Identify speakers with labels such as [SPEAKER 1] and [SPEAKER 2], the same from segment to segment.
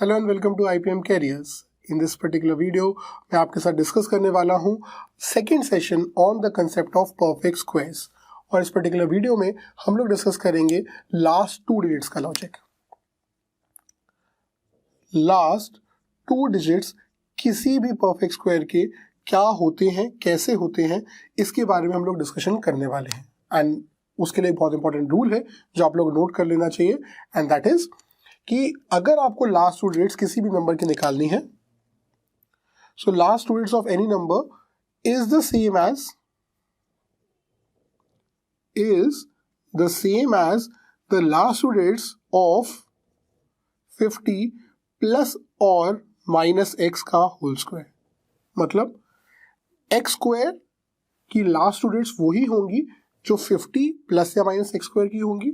[SPEAKER 1] Hello and welcome to IPM careers. In this particular video मैं आपके साथ discuss करने वाला हूँ second session on the concept of perfect squares. और इस पर्टिकुलर वीडियो में हम लोग डिस्कस करेंगे लास्ट टू डिजिट्स का लॉजिक। लास्ट टू डिजिट्स किसी भी परफेक्ट स्क्वायर के क्या होते हैं, कैसे होते हैं, इसके बारे में हम लोग डिस्कशन करने वाले हैं। एंड उसके लिए बहुत इंपॉर्टेंट रूल है जो आप लोग नोट कर लेना चाहिए, एंड दैट इज कि अगर आपको लास्ट टू डिजिट्स किसी भी नंबर की निकालनी है, so last two digits of any number is the same as the last two digits of 50 plus और माइनस एक्स का होल स्क्वायर। मतलब एक्स स्क्वायर की लास्ट टू डिजिट्स वही होंगी जो 50 प्लस या माइनस एक्स स्क्वायर की होंगी,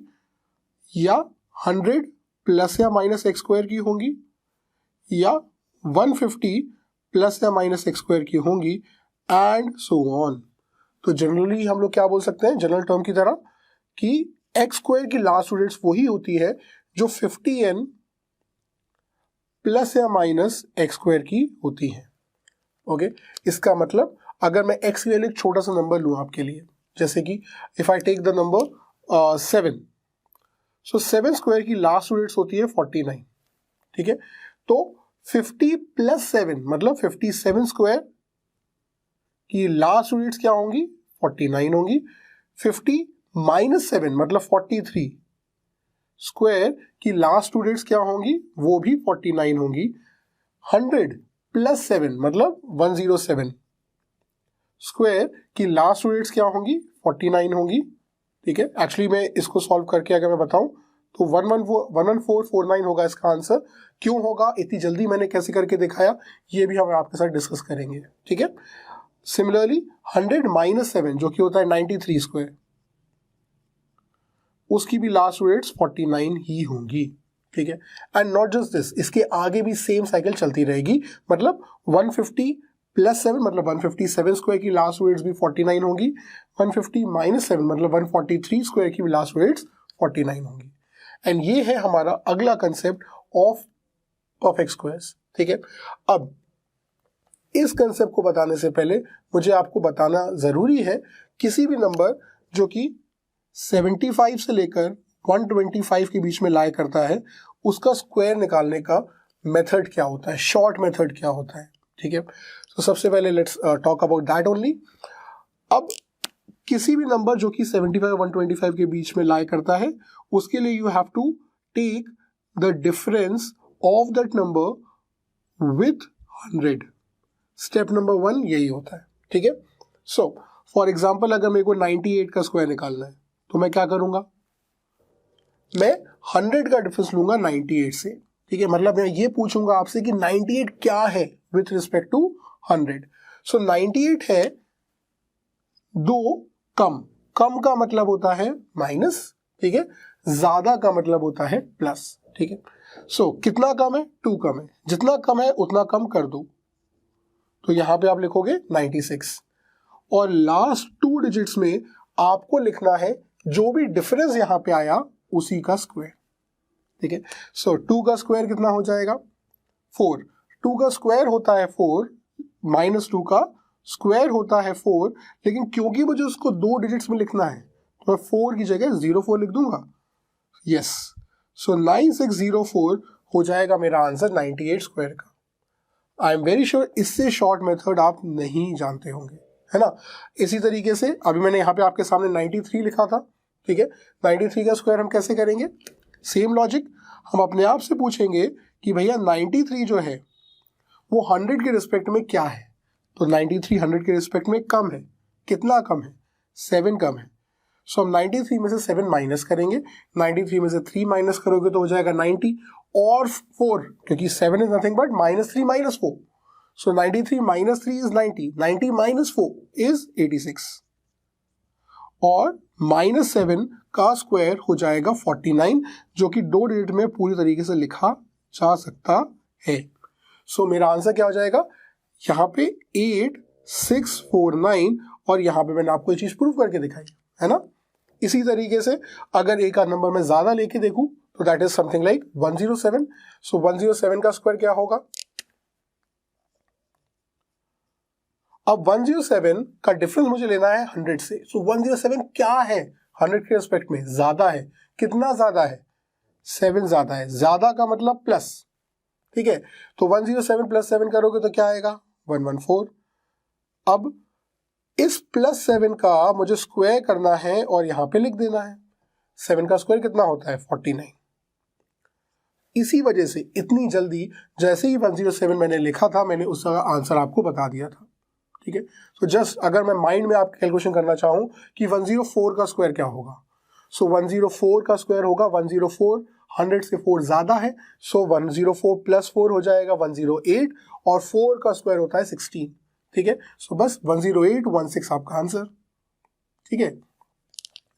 [SPEAKER 1] या 100 प्लस या माइनस एक्स स्क्वायर की होंगी, या 150 प्लस या माइनस एक्स स्क्वायर की होंगी, एंड सो ऑन। तो जनरली हम लोग क्या बोल सकते हैं जनरल टर्म की तरह कि एक्स स्क्वायर की लास्ट टू डिजिट्स वही होती है जो 50n प्लस या माइनस एक्स स्क्वायर की होती है। ओके, इसका मतलब अगर मैं एक्स के लिए एक छोटा सा नंबर लूँ आपके लिए, जैसे कि if I take the number 7, so 7 square की लास्ट टू डिजिट्स होती है 49। ठीक है, तो 50 प्लस 7 मतलब 57 स्क्वायर की लास्ट टू डिजिट्स क्या होंगी, 49 होंगी। 50 माइनस 7 मतलब 43 स्क्वायर की लास्ट टू डिजिट्स क्या होंगी, वो भी 49 होंगी। 100 प्लस 7 मतलब 107 स्क्वायर की लास्ट टू डिजिट्स क्या होंगी, 49 होंगी। ठीक है, एक्चुअली मैं इसको सॉल्व करके अगर मैं बताऊं तो 11449 होगा इसका आंसर। क्यों होगा, इतनी जल्दी मैंने कैसे करके दिखाया, ये भी हम आपके साथ डिस्कस करेंगे। ठीक है, सिमिलरली 100 माइनस 7 जो कि होता है 93 स्क्वायर, उसकी भी लास्ट डिजिट्स 49 ही होंगी। ठीक है, एंड नॉट जस्ट दिस, इसके आगे भी सेम साइकिल चलती रहेगी। मतलब 150 प्लस 7 मतलब 157 स्क्वायर की लास्ट डिजिट्स भी 49 होंगी। 150 माइनस 7 मतलब 143 स्क्वायर की लास्ट डिजिट्स 49 होंगी। एंड ये है हमारा अगला कंसेप्ट ऑफ परफेक्ट स्क्वायर्स। ठीक है, अब इस कंसेप्ट को बताने से पहले मुझे आपको बताना जरूरी है, किसी भी नंबर जो कि 75 से लेकर 125 के बीच में लाई करता है, उसका स्क्वायर निकालने का मेथड क्या होता है, शॉर्ट मेथड क्या होता है। ठीक है, तो सबसे पहले let's talk about that only. अब किसी भी नंबर जो कि 75 125 के बीच में लाई करता है, उसके लिए you have to take the difference of that number with 100। Step number 1 यही होता है। ठीक है, सो फॉर एग्जाम्पल अगर मेरे को 98 का स्क्वायर निकालना है तो मैं क्या करूंगा, मैं 100 का डिफरेंस लूंगा 98 से। ठीक है, मतलब मैं ये पूछूंगा आपसे कि 98 क्या है विथ रिस्पेक्ट टू 100। सो 98 है 2 कम, कम का मतलब होता है माइनस। ठीक है, ज्यादा का मतलब होता है प्लस। ठीक है, सो कितना कम है, 2 कम है, जितना कम है उतना कम कर दो, तो यहां पे आप लिखोगे 96, और लास्ट टू डिजिट्स में आपको लिखना है जो भी डिफरेंस यहां पे आया उसी का स्क्वायर। ठीक है, सो 2 का स्क्वायर कितना हो जाएगा, 4। 2 का स्क्वायर होता है 4, माइनस 2 का स्क्वायर होता है 4, लेकिन क्योंकि मुझे उसको 2 डिजिट्स में लिखना है तो मैं 4 की जगह 04 लिख दूंगा। यस, सो 9604 हो जाएगा मेरा आंसर 98 स्क्वायर का। आई एम वेरी श्योर इससे शॉर्ट मेथड आप नहीं जानते होंगे, है ना। इसी तरीके से अभी मैंने यहाँ पे आपके सामने 93 लिखा था। ठीक है, 93 का स्क्वायर हम कैसे करेंगे, सेम लॉजिक, हम अपने आप से पूछेंगे कि भैया 93 जो है वो 100 के रिस्पेक्ट में क्या है। तो 93 100 के रिस्पेक्ट में कम है, कितना कम है, 7 कम है। सो हम 93 में से 7 माइनस करेंगे, 93 में से 3 माइनस करोगे तो हो जाएगा 90 और 4, क्योंकि 7 is nothing but -3 - 4। So 93 - 3 is 90, 90 - 4 is 86, और -7 का स्क्वायर हो जाएगा 49, जो कि 2 डिजिट में पूरी तरीके से लिखा जा सकता है। सो मेरा आंसर क्या हो जाएगा, यहाँ पे 8649, और यहाँ पे मैंने आपको ये चीज प्रूव करके दिखाई, है ना। इसी तरीके से अगर एक आध नंबर में ज्यादा लेके देखूं तो दैट इज समथिंग लाइक 107. सो 107 का स्क्वायर क्या होगा? अब 107 का डिफरेंस मुझे लेना है 100 से. सो 107 क्या है 100 के रिस्पेक्ट में? ज्यादा है. कितना ज्यादा है? 7 ज्यादा है. ज्यादा का मतलब प्लस. ठीक है, तो 107 प्लस 7 करोगे तो क्या आएगा? 114. अब इस प्लस 7 का मुझे स्क्वायर करना है और यहां पे लिख देना है. 7 का स्क्वायर कितना होता है? 49. इसी वजह से इतनी जल्दी जैसे ही 107 मैंने लिखा था, मैंने उसका आंसर आपको बता दिया था. ठीक है, तो जस्ट अगर मैं माइंड में आपकी कैलकुलेशन करना चाहूं कि 104 का स्क्वायर क्या होगा, सो 104 का स्क्वायर होगा 104. 100 से 4 ज्यादा है, सो 104 प्लस 4 हो जाएगा 108, और 4 का स्क्वायर होता है 16. ठीक है, सो बस 10816 आपका आंसर. ठीक है,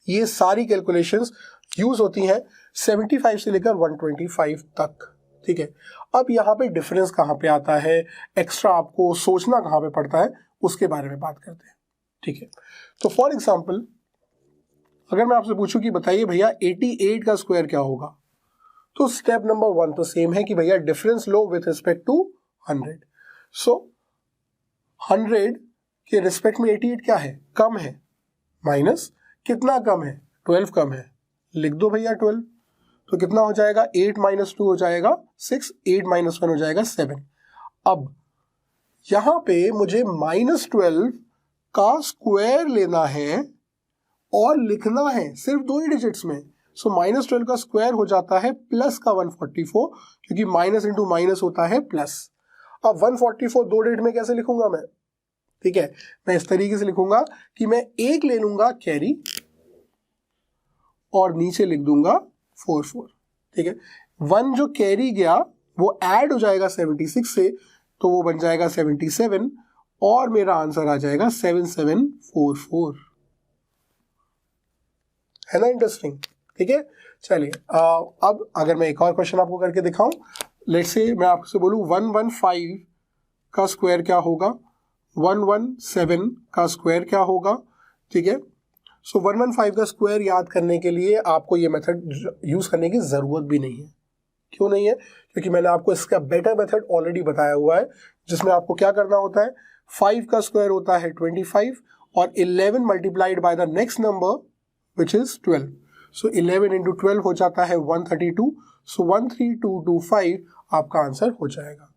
[SPEAKER 1] ये सारी कैलकुलेशंस यूज होती हैं 75 से लेकर 125 तक. ठीक है, अब यहाँ पे डिफरेंस कहाँ पे आता है, एक्स्ट्रा आपको सोचना कहाँ पे पड़ता है, उसके बारे में बात करते हैं. ठीक है, तो फॉर एग्जाम्पल अगर मैं आपसे पूछूं कि बताइए भैया 88 का स्क्वायर क्या होगा, तो स्टेप नंबर 1 तो सेम है कि भैया डिफरेंस लो विथ रिस्पेक्ट टू 100. सो 100 के रिस्पेक्ट में 88 क्या है? कम है. माइनस कितना कम है? 12 कम है. लिख दो भैया 12. तो कितना हो जाएगा? 8 माइनस 2 हो जाएगा 6, 8 माइनस 1 हो जाएगा 7. अब यहां पे मुझे -12 का स्क्वायर लेना है और लिखना है सिर्फ 2 ही डिजिट्स में. सो -12 का स्क्वायर हो जाता है प्लस का 144, क्योंकि माइनस इंटू माइनस होता है प्लस. अब 144 2 डिजिट में कैसे लिखूंगा मैं? ठीक है, मैं इस तरीके से लिखूंगा कि मैं एक ले लूंगा कैरी और नीचे लिख दूंगा 44. ठीक है, 1 जो कैरी गया वो ऐड हो जाएगा 76 से, तो वो बन जाएगा 77, और मेरा आंसर आ जाएगा 7744. है ना इंटरेस्टिंग? ठीक है, चलिए अब अगर मैं एक और क्वेश्चन आपको करके दिखाऊं, लेट्स से मैं आपसे बोलूं 115 का स्क्वायर क्या होगा, 117 का स्क्वायर क्या होगा. ठीक है, सो 115 का स्क्वायर याद करने के लिए आपको ये मेथड यूज करने की जरूरत भी नहीं है. क्यों नहीं है? क्योंकि मैंने आपको इसका बेटर मेथड ऑलरेडी बताया हुआ है, जिसमें आपको क्या करना होता है, 5 का स्क्वायर होता है 25 और 11 multiplied by the next number which is 12. So 11 into 12 हो जाता है 132. सो 13225 आपका आंसर हो जाएगा.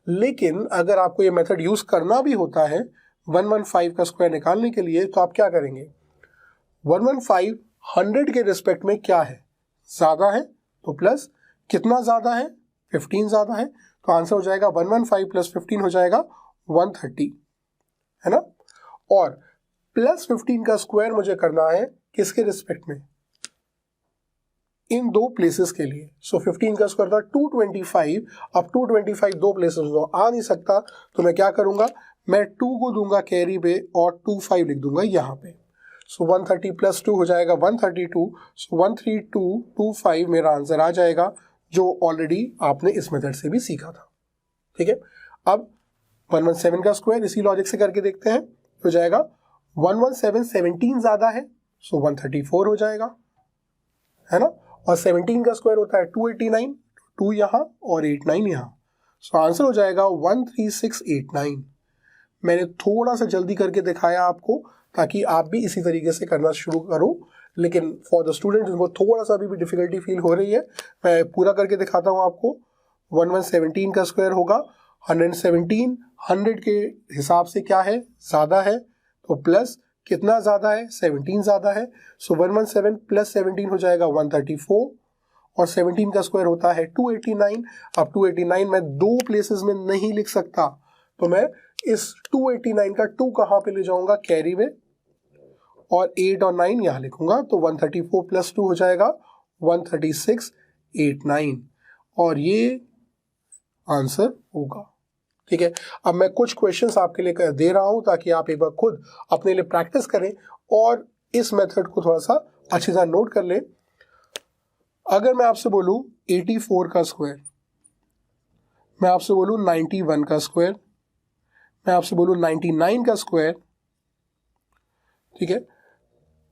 [SPEAKER 1] लेकिन अगर आपको ये मेथड यूज करना भी होता है 115 का स्क्वायर निकालने के लिए, तो आप क्या करेंगे? 115 100 के रिस्पेक्ट में क्या है? ज्यादा है तो प्लस. कितना ज्यादा है? 15 ज्यादा है, तो आंसर हो जाएगा 115 प्लस 15 हो जाएगा 130. है ना? और प्लस 15 का स्क्वायर मुझे करना है किसके रिस्पेक्ट में? इन 2 प्लेसेस के लिए. सो 15 का स्क्वायर था 225. अब 225 2 प्लेसेस में आ नहीं सकता, तो मैं क्या करूंगा, मैं 2 को दूंगा कैरी पे और 25 लिख दूंगा यहाँ पे. सो 130 प्लस 2 हो जाएगा 132. सो 13225 मेरा आंसर आ जाएगा, जो ऑलरेडी आपने इस मेथड से भी सीखा था. ठीक है, अब 117 का स्क्वायर इसी लॉजिक से करके देखते हैं. हो जाएगा 117 17 ज्यादा है, सो 134 हो जाएगा. है ना? और 17 का स्क्वायर होता है 289, 2 यहाँ और 89 यहाँ. सो आंसर हो जाएगा 13689. मैंने थोड़ा सा जल्दी करके दिखाया आपको, ताकि आप भी इसी तरीके से करना शुरू करो. लेकिन फॉर द स्टूडेंट जिनको थोड़ा सा अभी भी डिफिकल्टी फील हो रही है, मैं पूरा करके दिखाता हूँ आपको. 117 का स्क्वायर होगा 117. 100 के हिसाब से क्या है? ज़्यादा है, तो प्लस. कितना ज़्यादा है? 17 ज़्यादा है. सो 117 प्लस 17 हो जाएगा 134, और 17 का स्क्वायर होता है 289. अब 289 मैं 2 प्लेसेस में नहीं लिख सकता, तो मैं इस 289 का 2 कहाँ पे ले जाऊंगा? कैरी में, और 8 और 9 यहाँ लिखूंगा. तो 134 प्लस 2 हो जाएगा 13689, और ये आंसर होगा. ठीक है, अब मैं कुछ क्वेश्चंस आपके लिए दे रहा हूं, ताकि आप एक बार खुद अपने लिए प्रैक्टिस करें और इस मेथड को थोड़ा सा अच्छी तरह नोट कर लें. अगर मैं आपसे बोलूं 84 का स्क्वायर, मैं आपसे बोलूं 91 का स्क्वायर, मैं आपसे बोलूं 99 का स्क्वायर. ठीक है,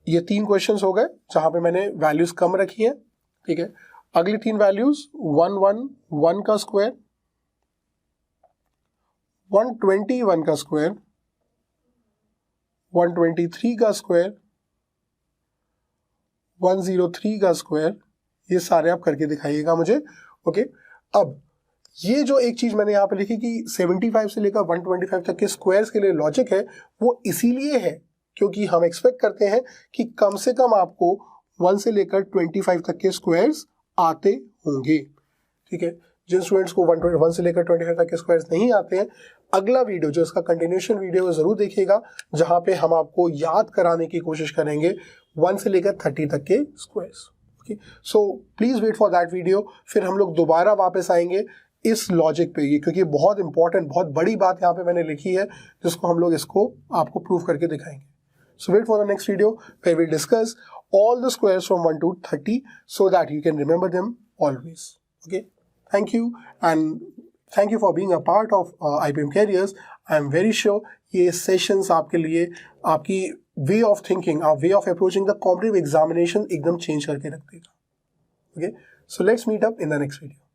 [SPEAKER 1] ये 3 क्वेश्चंस हो गए जहां पे मैंने वैल्यूज कम रखी हैं. ठीक है, अगली 3 वैल्यूज 111 का स्क्वायर, 121 का स्क्वायर, 123 का स्क्वायर, 103 का स्क्वायर, ये सारे आप करके दिखाइएगा मुझे। ओके, अब ये जो एक चीज मैंने यहाँ पे लिखी कि 75 से लेकर 125 तक के स्क्वायर्स के लिए लॉजिक है, वो इसीलिए है क्योंकि हम एक्सपेक्ट करते हैं कि कम से कम आपको 1 से लेकर 25 तक के स्क्वायर्स आते होंगे। ठीक है, जिन स्टूडेंट्स को 1 से लेकर 25 तक के स्क्वायर्स नहीं आते हैं, अगला वीडियो जो इसका कंटिन्यूशन वीडियो है जरूर देखिएगा, जहां पे हम आपको याद कराने की कोशिश करेंगे 1 से लेकर 30 तक के squares. Okay, so please wait for that video. फिर हम लोग दोबारा वापस आएंगे इस लॉजिक पे, ये क्योंकि बहुत इंपॉर्टेंट, बहुत बड़ी बात यहाँ पे मैंने लिखी है, जिसको हम लोग इसको आपको प्रूव करके दिखाएंगे। So wait for the next video where we'll discuss all the squares from 1 to 30 so that you can remember them always. Okay, thank you and thank you for being a part of IPM Careers. I am very sure ये sessions आपके लिए आपकी way of thinking, way of approaching the competitive examination एकदम change करके रख देगा. Okay, so let's meet up in the next video.